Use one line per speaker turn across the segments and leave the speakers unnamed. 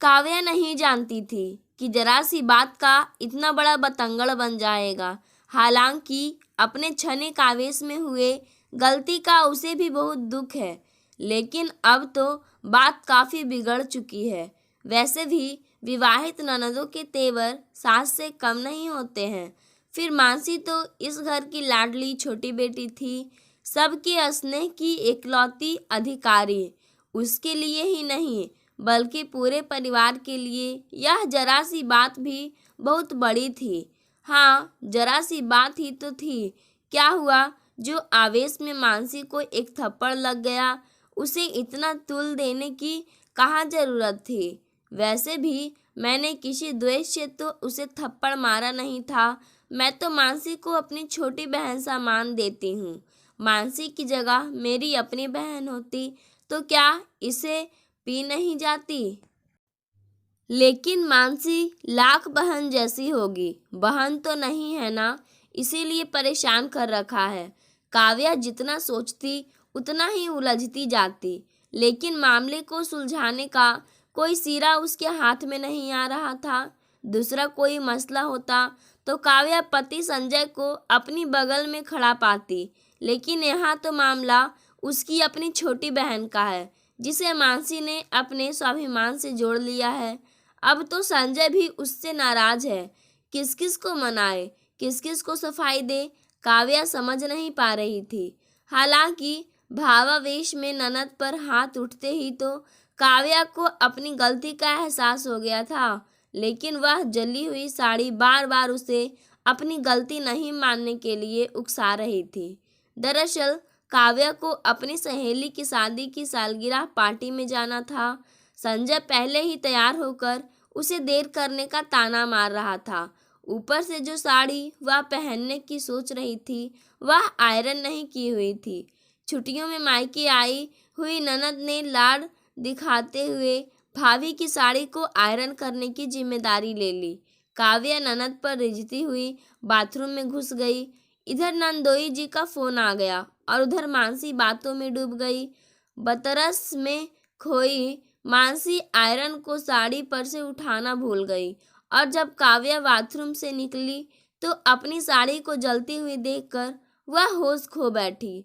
काव्या नहीं जानती थी कि जरा सी बात का इतना बड़ा बतंगड़ बन जाएगा। हालांकि अपने क्षणिक आवेश में हुए गलती का उसे भी बहुत दुख है, लेकिन अब तो बात काफ़ी बिगड़ चुकी है। वैसे भी विवाहित ननदों के तेवर सास से कम नहीं होते हैं। फिर मानसी तो इस घर की लाडली छोटी बेटी थी, सबके स्नेह की इकलौती अधिकारी। उसके लिए ही नहीं बल्कि पूरे परिवार के लिए यह जरा सी बात भी बहुत बड़ी थी। हाँ, जरा सी बात ही तो थी। क्या हुआ जो आवेश में मानसी को एक थप्पड़ लग गया? उसे इतना तुल देने की कहाँ जरूरत थी? वैसे भी मैंने किसी द्वेष से तो उसे थप्पड़ मारा नहीं था। मैं तो मानसी को अपनी छोटी बहन सा मान देती हूँ। मानसी की जगह मेरी अपनी बहन होती तो क्या इसे पी नहीं जाती? लेकिन मानसी लाख बहन जैसी होगी, बहन तो नहीं है ना, इसीलिए परेशान कर रखा है। काव्या जितना सोचती उतना ही उलझती जाती, लेकिन मामले को सुलझाने का कोई सिरा उसके हाथ में नहीं आ रहा था। दूसरा कोई मसला होता तो काव्या पति संजय को अपनी बगल में खड़ा पाती, लेकिन यहाँ तो मामला उसकी अपनी छोटी बहन का है, जिसे मानसी ने अपने स्वाभिमान से जोड़ लिया है। अब तो संजय भी उससे नाराज है। किस किस को मनाए, किस किस को सफाई दे, काव्या समझ नहीं पा रही थी। हालांकि भावावेश में ननद पर हाथ उठते ही तो काव्या को अपनी गलती का एहसास हो गया था, लेकिन वह जली हुई साड़ी बार बार उसे अपनी गलती नहीं मानने के लिए उकसा रही थी। दरअसल काव्या को अपनी सहेली की शादी की सालगिरह पार्टी में जाना था। संजय पहले ही तैयार होकर उसे देर करने का ताना मार रहा था। ऊपर से जो साड़ी वह पहनने की सोच रही थी वह आयरन नहीं की हुई थी। छुट्टियों में मायके आई हुई ननद ने लाड़ दिखाते हुए भाभी की साड़ी को आयरन करने की जिम्मेदारी ले ली। काव्या ननद पर रिझती हुई बाथरूम में घुस गई। इधर नंदोई जी का फोन आ गया और उधर मानसी बातों में डूब गई। बतरस में खोई मानसी आयरन को साड़ी पर से उठाना भूल गई और जब काव्या बाथरूम से निकली तो अपनी साड़ी को जलती हुई देखकर वह होश खो बैठी।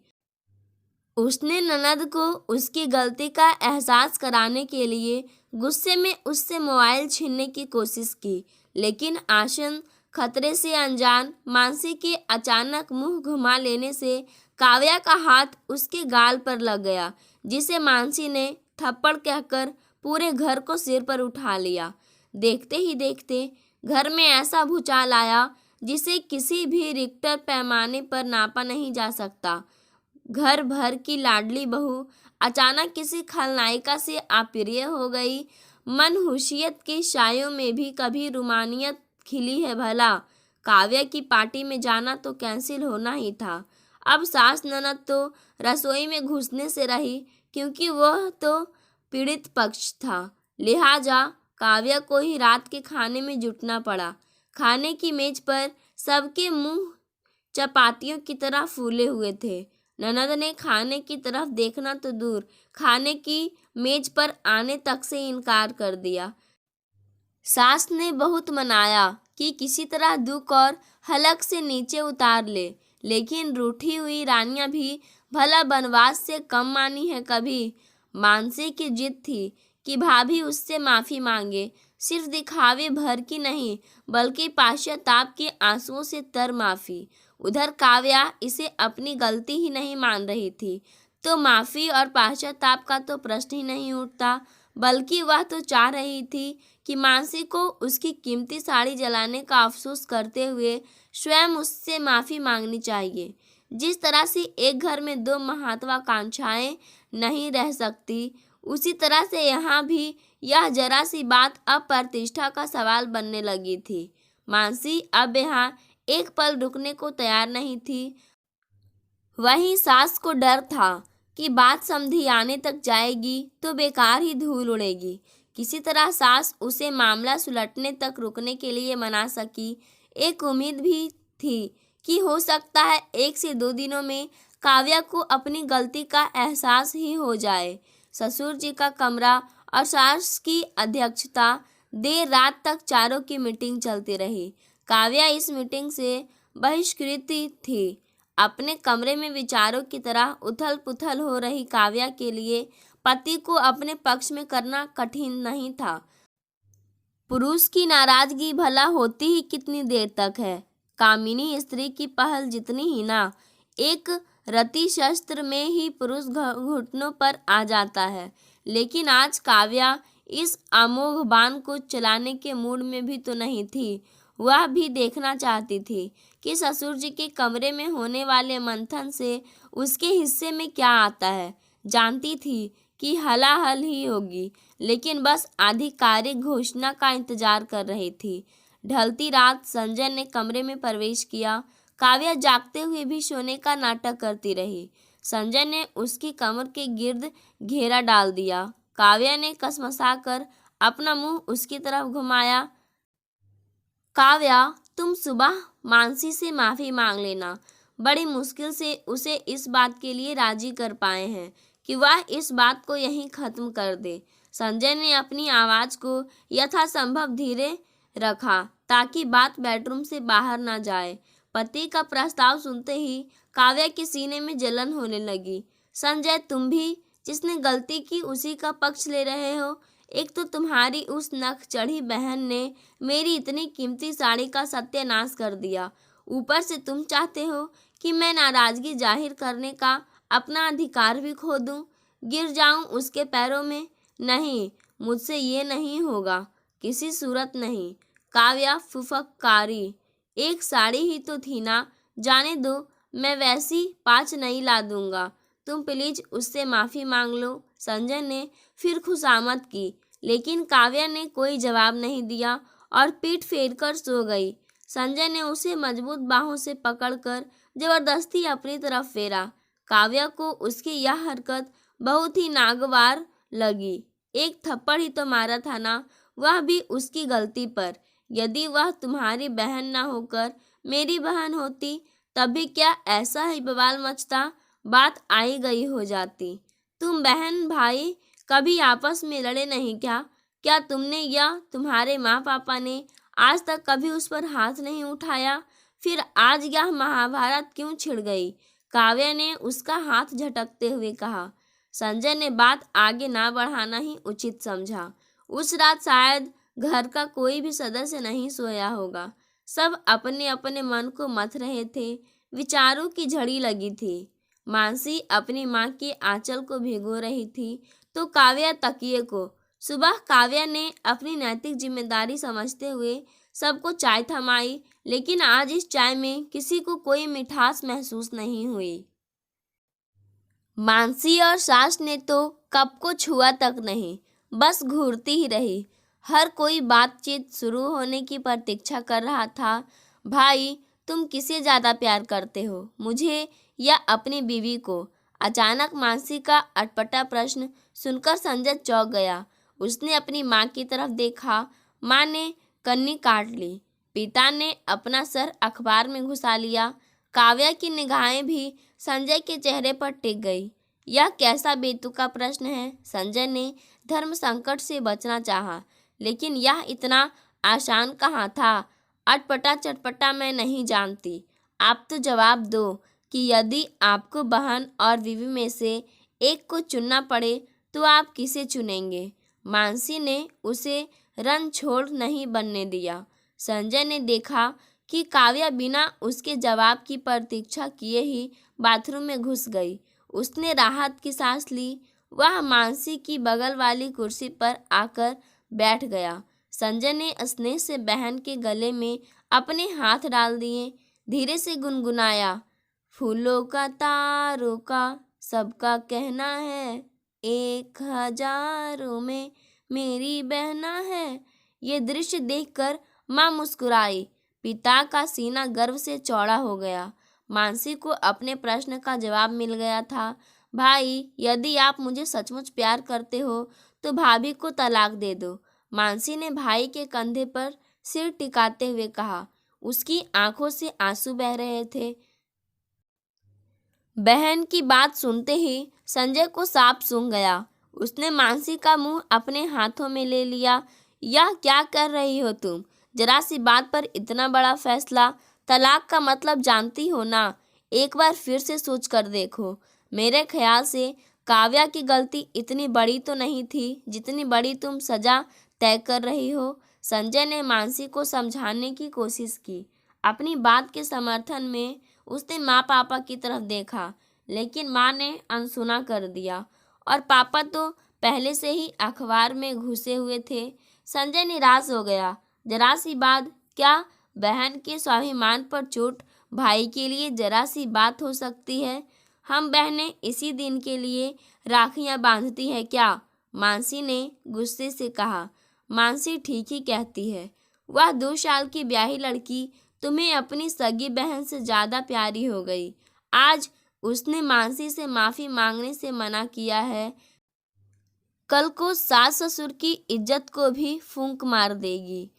उसने ननद को उसकी गलती का एहसास कराने के लिए गुस्से में उससे मोबाइल छीनने की कोशिश की, लेकिन आशन खतरे से अनजान मानसी के अचानक मुंह घुमा लेने से काव्या का हाथ उसके गाल पर लग गया, जिसे मानसी ने थप्पड़ कहकर पूरे घर को सिर पर उठा लिया। देखते ही देखते घर में ऐसा भूचाल आया जिसे किसी भी रिक्टर पैमाने पर नापा नहीं जा सकता। घर भर की लाडली बहू अचानक किसी खलनायिका से अप्रिय हो गई। मनहूसियत के सायों में भी कभी रुमानियत खिली है भला। काव्या की पार्टी में जाना तो कैंसिल होना ही था। अब सास ननद तो रसोई में घुसने से रही, क्योंकि वह तो पीड़ित पक्ष था। लिहाजा काव्या को ही रात के खाने में जुटना पड़ा। खाने की मेज पर सबके मुंह चपातियों की तरह फूले हुए थे। ननद ने खाने की तरफ देखना तो दूर, खाने की मेज पर आने तक से इनकार कर दिया। सास ने बहुत मनाया कि किसी तरह दुख और हलक से नीचे उतार ले, लेकिन रूठी हुई रानियां भी भला बनवास से कम मानी है कभी। मानसी की जिद थी कि भाभी उससे माफ़ी मांगे, सिर्फ दिखावे भर की नहीं बल्कि पश्चाताप के आंसुओं से तर माफ़ी। उधर काव्या इसे अपनी गलती ही नहीं मान रही थी, तो माफ़ी और पश्चाताप का तो प्रश्न ही नहीं उठता, बल्कि वह तो चाह रही थी कि मानसी को उसकी कीमती साड़ी जलाने का अफसोस करते हुए स्वयं उससे माफ़ी मांगनी चाहिए। जिस तरह से एक घर में दो महत्वाकांक्षाएं नहीं रह सकती, उसी तरह से यहाँ भी यह जरा सी बात अब प्रतिष्ठा का सवाल बनने लगी थी। मानसी अब यहाँ एक पल रुकने को तैयार नहीं थी। वहीं सास को डर था कि बात समधी आने तक जाएगी तो बेकार ही धूल उड़ेगी। किसी तरह सास उसे मामला सुलटने तक रुकने के लिए मना सकी। एक उम्मीद भी थी कि हो सकता है 1 से 2 दिनों में काव्या को अपनी गलती का एहसास ही हो जाए। ससुर जी का कमरा और सास की अध्यक्षता देर रात तक चारों की मीटिंग चलती रही। काव्या इस मीटिंग से बहिष्कृत थी। अपने कमरे में विचारों की तरह उथल पुथल हो रही काव्या के लिए पति को अपने पक्ष में करना कठिन नहीं था। पुरुष की नाराजगी भला होती ही कितनी देर तक है। कामिनी स्त्री की पहल जितनी ही ना, एक रति शस्त्र में ही पुरुष घुटनों पर आ जाता है। लेकिन आज काव्या इस अमोघ बाण को चलाने के मूड में भी तो नहीं थी। वह भी देखना चाहती थी कि ससुर जी के कमरे में होने वाले मंथन से उसके हिस्से में क्या आता है। जानती थी कि हलाहल ही होगी, लेकिन बस आधिकारिक घोषणा का इंतजार कर रही थी। ढलती रात संजय ने कमरे में प्रवेश किया। काव्या जागते हुए भी सोने का नाटक करती रही। संजय ने उसकी कमर के गिर्द घेरा डाल दिया। काव्या ने कसमसाकर अपना मुंह उसकी तरफ घुमाया। काव्या, तुम सुबह मानसी से माफी मांग लेना। बड़ी मुश्किल से उसे इस बात के लिए राजी कर पाए हैं कि वह इस बात को यहीं खत्म कर दे। संजय ने अपनी आवाज को यथासंभव धीरे रखा ताकि बात बेडरूम से बाहर ना जाए। पति का प्रस्ताव सुनते ही काव्या के सीने में जलन होने लगी। संजय, तुम भी जिसने गलती की उसी का पक्ष ले रहे हो। एक तो तुम्हारी उस नख चढ़ी बहन ने मेरी इतनी कीमती साड़ी का सत्यानाश कर दिया, ऊपर से तुम चाहते हो कि मैं नाराजगी जाहिर करने का अपना अधिकार भी खो दूं, गिर जाऊं उसके पैरों में। नहीं, मुझसे ये नहीं होगा, किसी सूरत नहीं। काव्या फुफकारी, एक साड़ी ही तो थी ना, जाने दो, मैं वैसी 5 नई ला दूंगा। तुम प्लीज उससे माफी मांग लो। संजय ने फिर खुशामद की, लेकिन काव्या ने कोई जवाब नहीं दिया और पीठ फेर कर सो गई। संजय ने उसे मजबूत बाहों से पकड़कर जबरदस्ती अपनी तरफ फेरा। काव्या को उसकी यह हरकत बहुत ही नागवार लगी। एक थप्पड़ ही तो मारा था ना, वह भी उसकी गलती पर। यदि वह तुम्हारी बहन ना होकर मेरी बहन होती तब भी क्या ऐसा ही बवाल मचता? बात आई गई हो जाती। तुम बहन भाई कभी आपस में लड़े नहीं क्या? क्या तुमने या तुम्हारे माँ पापा ने आज तक कभी उस पर हाथ नहीं उठाया? फिर आज यह महाभारत क्यों छिड़ गई? काव्या ने उसका हाथ झटकते हुए कहा। संजय ने बात आगे ना बढ़ाना ही उचित समझा। उस रात शायद घर का कोई भी सदस्य नहीं सोया होगा। सब अपने अपने मन को मथ रहे थे। विचारों की झड़ी लगी थी। मानसी अपनी माँ के आंचल को भिगो रही थी तो काव्या तकिए को। सुबह काव्या ने अपनी नैतिक जिम्मेदारी समझते हुए सबको चाय थमाई, लेकिन आज इस चाय में किसी को कोई मिठास महसूस नहीं हुई। मानसी और सास ने तो कप को छुआ तक नहीं, बस घूरती ही रही। हर कोई बातचीत शुरू होने की प्रतीक्षा कर रहा था। भाई, तुम किसे ज़्यादा प्यार करते हो, मुझे या अपनी बीवी को? अचानक मानसी का अटपटा प्रश्न सुनकर संजय चौंक गया। उसने अपनी माँ की तरफ देखा। माँ ने कन्नी काट ली। पिता ने अपना सर अखबार में घुसा लिया। काव्या की निगाहें भी संजय के चेहरे पर टिक गई। यह कैसा बेतुका प्रश्न है? संजय ने धर्म संकट से बचना चाहा, लेकिन यह इतना आसान कहाँ था। अटपटा चटपटा मैं नहीं जानती। आप तो जवाब दो कि यदि आपको बहन और बीवी में से एक को चुनना पड़े तो आप किसे चुनेंगे? मानसी ने उसे रन छोड़ नहीं बनने दिया। संजय ने देखा कि काव्या बिना उसके जवाब की प्रतीक्षा किए ही बाथरूम में घुस गई। उसने राहत की सांस ली। वह मानसी की बगल वाली कुर्सी पर आकर बैठ गया। संजय ने स्नेह से बहन के गले में अपने हाथ डाल दिए। धीरे से गुनगुनाया, फूलों का तारों का सबका कहना है, 1000 में मेरी बहना है। ये दृश्य देखकर माँ मुस्कुराई। पिता का सीना गर्व से चौड़ा हो गया। मानसी को अपने प्रश्न का जवाब मिल गया था। भाई, यदि आप मुझे सचमुच प्यार करते हो तो भाभी को तलाक दे दो। मानसी ने भाई के कंधे पर सिर टिकाते हुए कहा। उसकी आंखों से आंसू बह रहे थे। बहन की बात सुनते ही संजय को सांप सूंघ गया। उसने मानसी का मुंह अपने हाथों में ले लिया। यह क्या कर रही हो तुम? जरा सी बात पर इतना बड़ा फैसला? तलाक का मतलब जानती हो ना? एक बार फिर से सोच कर देखो। मेरे ख्याल से काव्या की गलती इतनी बड़ी तो नहीं थी जितनी बड़ी तुम सजा तय कर रही हो। संजय ने मानसी को समझाने की कोशिश की। अपनी बात के समर्थन में उसने माँ पापा की तरफ देखा, लेकिन माँ ने अनसुना कर दिया और पापा तो पहले से ही अखबार में घुसे हुए थे। संजय निराश हो गया। जरा सी बात, क्या बहन के स्वाभिमान पर चोट भाई के लिए जरा सी बात हो सकती है? हम बहनें इसी दिन के लिए राखियां बांधती है क्या? मानसी ने गुस्से से कहा। मानसी ठीक ही कहती है। वह 2 साल की ब्याही लड़की तुम्हें अपनी सगी बहन से ज़्यादा प्यारी हो गई। आज उसने मानसी से माफ़ी मांगने से मना किया है, कल को सास ससुर की इज्जत को भी फूंक मार देगी।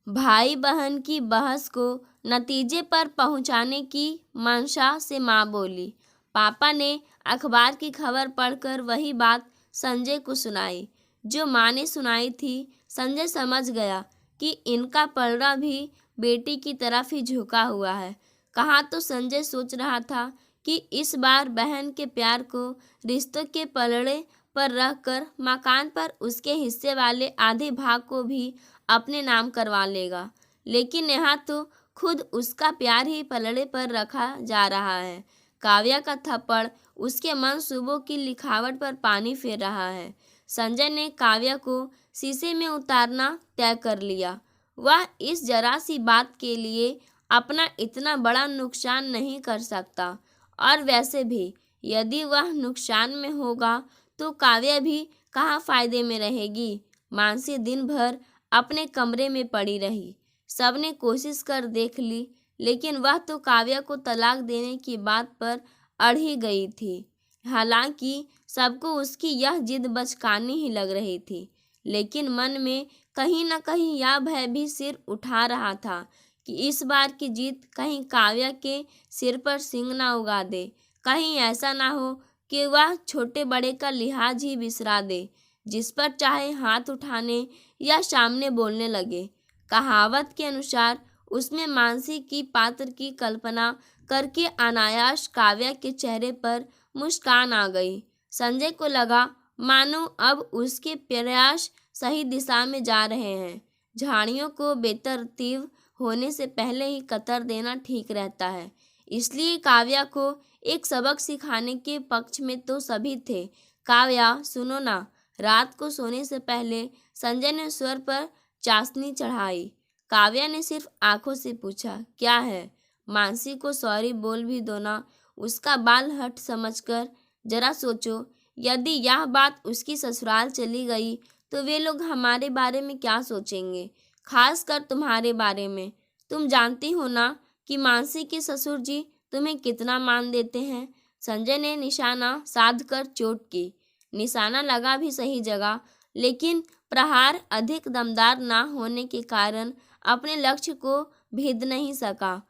भाई बहन की बहस को नतीजे पर पहुंचाने की मंशा से माँ बोली। पापा ने अखबार की खबर पढ़कर वही बात संजय को सुनाई जो माँ ने सुनाई थी। संजय समझ गया कि इनका पलड़ा भी बेटी की तरफ ही झुका हुआ है। कहाँ तो संजय सोच रहा था कि इस बार बहन के प्यार को रिश्तों के पलड़े पर रखकर मकान पर उसके हिस्से वाले आधे भाग को भी अपने नाम करवा लेगा, लेकिन यहाँ तो खुद उसका प्यार ही पलड़े पर रखा जा रहा है। काव्या का थप्पड़ उसके मंसूबों की लिखावट पर पानी फेर रहा है। संजय ने काव्या को शीशे में उतारना तय कर लिया। वह इस जरा सी बात के लिए अपना इतना बड़ा नुकसान नहीं कर सकता, और वैसे भी यदि वह नुकसान में होगा तो काव्या भी कहाँ फायदे में रहेगी। मानसी दिन भर अपने कमरे में पड़ी रही। सबने कोशिश कर देख ली, लेकिन वह तो काव्या को तलाक देने की बात पर अड़ ही गई थी। हालांकि सबको उसकी यह जिद बचकानी ही लग रही थी, लेकिन मन में कहीं न कहीं यह भय भी सिर उठा रहा था कि इस बार की जीत कहीं काव्या के सिर पर सींग ना उगा दे। कहीं ऐसा ना हो कि वह छोटे बड़े का लिहाज ही बिसरा दे, जिस पर चाहे हाथ उठाने या सामने बोलने लगे। कहावत के अनुसार उसमें मानसी की पात्र की कल्पना करके अनायास काव्या के चेहरे पर मुस्कान आ गई। संजय को लगा मानो अब उसके प्रयास सही दिशा में जा रहे हैं। झाड़ियों को बेतरतीब होने से पहले ही कतर देना ठीक रहता है, इसलिए काव्या को एक सबक सिखाने के पक्ष में तो सभी थे। काव्या सुनो ना। रात को सोने से पहले संजय ने स्वर पर चाशनी चढ़ाई। काव्या ने सिर्फ आंखों से पूछा, क्या है? मानसी को सॉरी बोल भी दो ना, उसका बाल हट समझकर। जरा सोचो, यदि यह बात उसकी ससुराल चली गई तो वे लोग हमारे बारे में क्या सोचेंगे, खासकर तुम्हारे बारे में। तुम जानती हो ना कि मानसी के ससुर जी तुम्हें कितना मान देते हैं। संजय ने निशाना साध कर चोट की। निशाना लगा भी सही जगह, लेकिन प्रहार अधिक दमदार ना होने के कारण अपने लक्ष्य को भेद नहीं सका।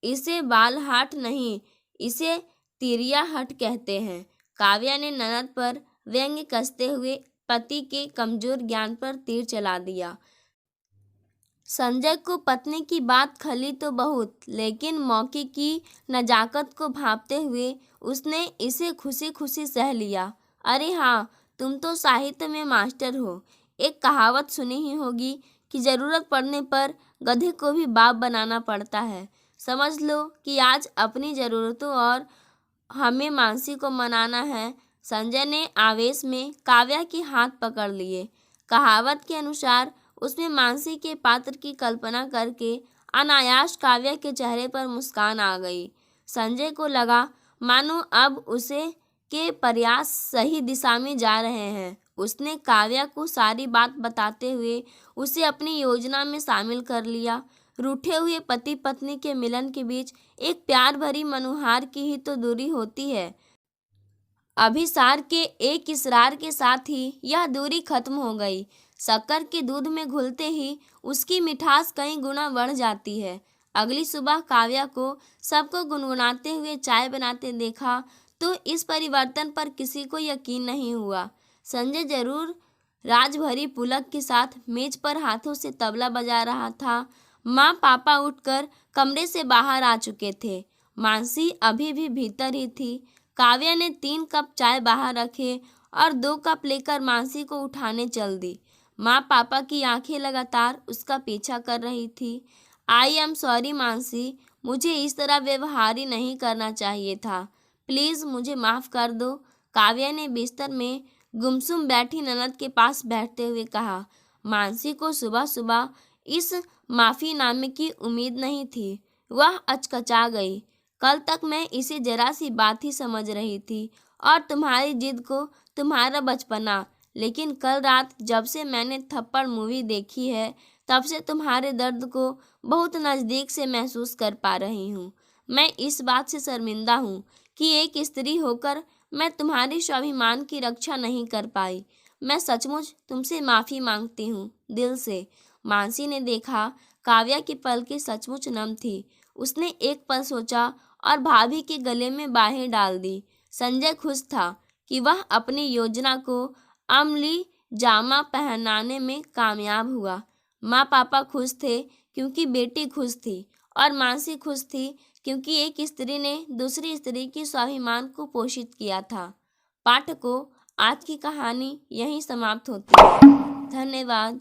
इसे बालहाट नहीं, इसे तिरियाहट कहते हैं। काव्या ने ननद पर व्यंग्य कसते हुए पति के कमजोर ज्ञान पर तीर चला दिया। संजय को पत्नी की बात खली तो बहुत, लेकिन मौके की नजाकत को भांपते हुए उसने इसे खुशी खुशी सह लिया। अरे हाँ, तुम तो साहित्य में मास्टर हो। एक कहावत सुनी ही होगी कि ज़रूरत पड़ने पर गधे को भी बाप बनाना पड़ता है। समझ लो कि आज अपनी ज़रूरतों और हमें मानसी को मनाना है। संजय ने आवेश में काव्या के हाथ पकड़ लिए। कहावत के अनुसार उसमें मानसी के पात्र की कल्पना करके अनायास काव्या के चेहरे पर मुस्कान आ गई। संजय को लगा मानो अब उसे के प्रयास सही दिशा में जा रहे हैं। उसने काव्या को सारी बात बताते हुए उसे अपनी योजना में शामिल कर लिया। रूठे हुए पति पत्नी के मिलन के बीच एक प्यार भरी मनुहार की ही तो दूरी होती है। अभिसार के एक इसरार के साथ ही यह दूरी खत्म हो गई। शक्कर के दूध में घुलते ही उसकी मिठास कई गुना बढ़ जाती है। अगली सुबह काव्या को सबको गुनगुनाते हुए चाय बनाते देखा तो इस परिवर्तन पर किसी को यकीन नहीं हुआ। संजय जरूर राजभरी पुलक के साथ मेज पर हाथों से तबला बजा रहा था। माँ पापा उठकर कमरे से बाहर आ चुके थे। मानसी अभी भी भीतर ही थी। काव्या ने 3 कप चाय बाहर रखे और 2 कप लेकर मानसी को उठाने चल दी। माँ पापा की आंखें लगातार उसका पीछा कर रही थी। आई एम सॉरी मानसी, मुझे इस तरह व्यवहार ही नहीं करना चाहिए था। प्लीज़ मुझे माफ़ कर दो। काव्या ने बिस्तर में गुमसुम बैठी ननद के पास बैठते हुए कहा। मानसी को सुबह सुबह इस माफ़ीनामे की उम्मीद नहीं थी। वह अचकचा गई। कल तक मैं इसे जरा सी बात ही समझ रही थी और तुम्हारी जिद को तुम्हारा बचपना, लेकिन कल रात जब से मैंने थप्पड़ मूवी देखी है तब से तुम्हारे दर्द को बहुत नज़दीक से महसूस कर पा रही हूँ। मैं इस बात से शर्मिंदा हूँ कि एक स्त्री होकर मैं तुम्हारी स्वाभिमान की रक्षा नहीं कर पाई। मैं सचमुच तुमसे माफ़ी मांगती हूँ, दिल से। मानसी ने देखा काव्या की पलकें सचमुच नम थी। उसने एक पल सोचा और भाभी के गले में बाहें डाल दी। संजय खुश था कि वह अपनी योजना को अमली जामा पहनाने में कामयाब हुआ। माँ पापा खुश थे क्योंकि बेटी खुश थी और मानसी खुश थी क्योंकि एक स्त्री ने दूसरी स्त्री की स्वाभिमान को पोषित किया था। पाठकों, आज की कहानी यहीं समाप्त होती है। धन्यवाद।